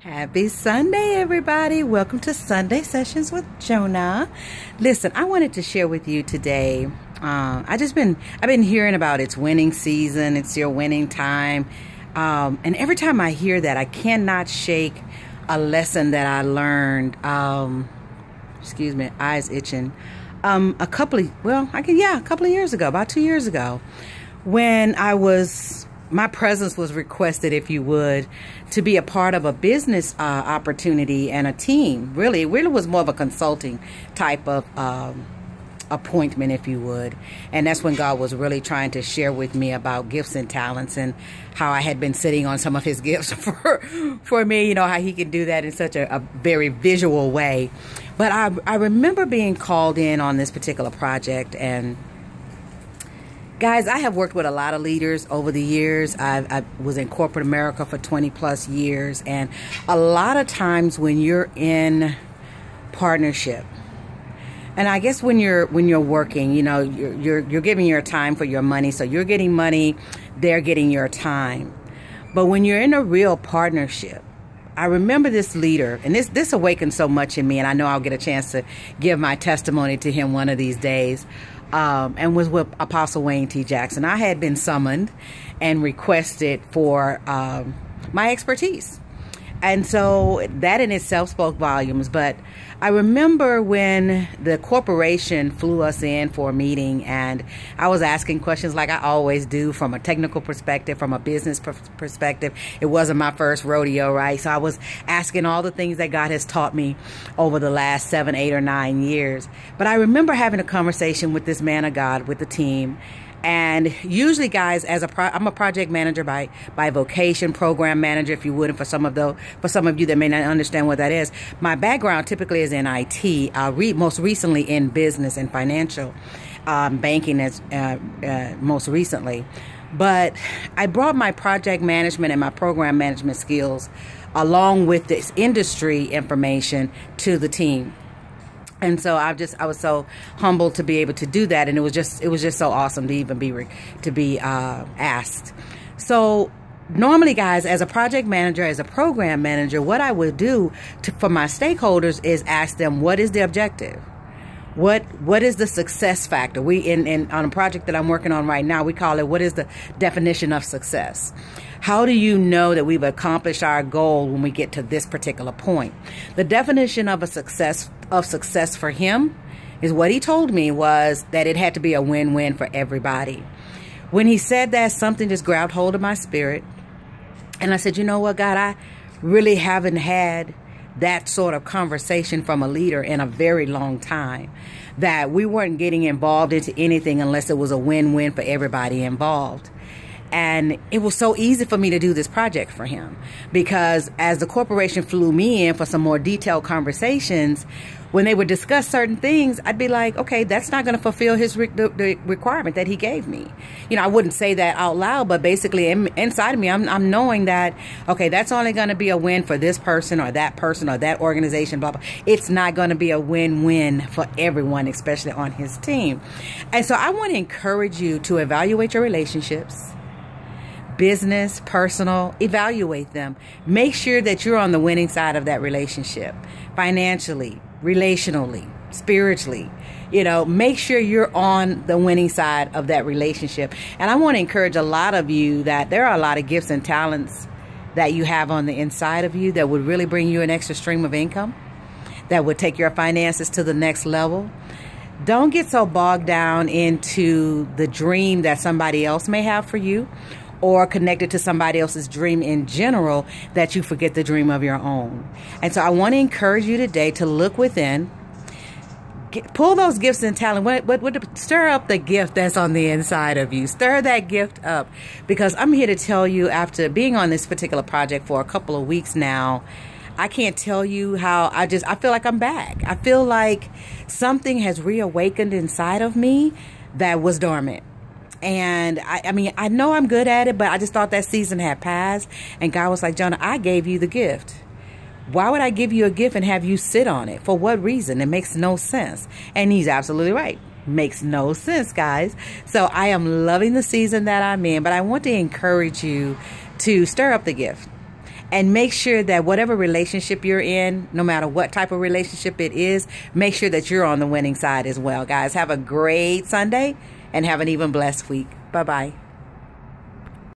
Happy Sunday, everybody. Welcome to Sunday Sessions with Jona. Listen, I wanted to share with you today. I've been hearing about it's winning season. It's your winning time. And every time I hear that, I cannot shake a lesson that I learned. Excuse me, eyes itching. A couple of years ago, about 2 years ago, when my presence was requested, if you would, to be a part of a business opportunity and a team. Really, it really was more of a consulting type of appointment, if you would. And that's when God was really trying to share with me about gifts and talents and how I had been sitting on some of his gifts for me, you know, how he can do that in such a very visual way. But I remember being called in on this particular project. And guys, I have worked with a lot of leaders over the years. I was in corporate America for 20 plus years. And a lot of times when you're in partnership, and I guess when you're working, you know, you're giving your time for your money. So you're getting money, they're getting your time. But when you're in a real partnership, I remember this leader, and this awakened so much in me, and I know I'll get a chance to give my testimony to him one of these days. And was with Apostle Wayne T. Jackson. I had been summoned and requested for my expertise. And so that in itself spoke volumes. But I remember when the corporation flew us in for a meeting, and I was asking questions like I always do from a technical perspective, from a business perspective. It wasn't my first rodeo, right? So I was asking all the things that God has taught me over the last 7, 8, or 9 years. But I remember having a conversation with this man of God, with the team. And usually, guys, I'm a project manager by vocation, program manager, if you would. And for some of you that may not understand what that is, my background typically is in IT. Most recently in business and financial banking, as most recently. But I brought my project management and my program management skills along with this industry information to the team. And so I was so humbled to be able to do that, and it was just so awesome to even be asked. So normally, guys, as a project manager, as a program manager, what I would do for my stakeholders is ask them, what is the objective? What is the success factor? On a project that I'm working on right now, we call it, what is the definition of success? How do you know that we've accomplished our goal when we get to this particular point? The definition of success for him is what he told me was that it had to be a win-win for everybody. When he said that, something just grabbed hold of my spirit. And I said, you know what, God, I really haven't had that sort of conversation from a leader in a very long time, that we weren't getting involved into anything unless it was a win-win for everybody involved. And it was so easy for me to do this project for him, because as the corporation flew me in for some more detailed conversations, when they would discuss certain things, I'd be like, okay, that's not going to fulfill the requirement that he gave me. You know, I wouldn't say that out loud, but basically inside of me, I'm knowing that, okay, that's only going to be a win for this person or that organization, blah, blah. It's not going to be a win-win for everyone, especially on his team. And so I want to encourage you to evaluate your relationships. Business, personal, evaluate them. Make sure that you're on the winning side of that relationship, financially, relationally, spiritually. You know, make sure you're on the winning side of that relationship. And I want to encourage a lot of you that there are a lot of gifts and talents that you have on the inside of you that would really bring you an extra stream of income, that would take your finances to the next level. Don't get so bogged down into the dream that somebody else may have for you, or connected to somebody else's dream in general, that you forget the dream of your own. And so I want to encourage you today to look within, pull those gifts and talent, stir up the gift that's on the inside of you. Stir that gift up, because I'm here to tell you, after being on this particular project for a couple of weeks now, I can't tell you how I feel like I'm back. I feel like something has reawakened inside of me that was dormant. And I mean, I know I'm good at it, but I just thought that season had passed. And God was like, Jona, I gave you the gift. Why would I give you a gift and have you sit on it? For what reason? It makes no sense. And he's absolutely right. Makes no sense, guys. So I am loving the season that I'm in, but I want to encourage you to stir up the gift And make sure that whatever relationship you're in, no matter what type of relationship it is, make sure that you're on the winning side as well, guys. Have a great Sunday and have an even blessed week. Bye-bye.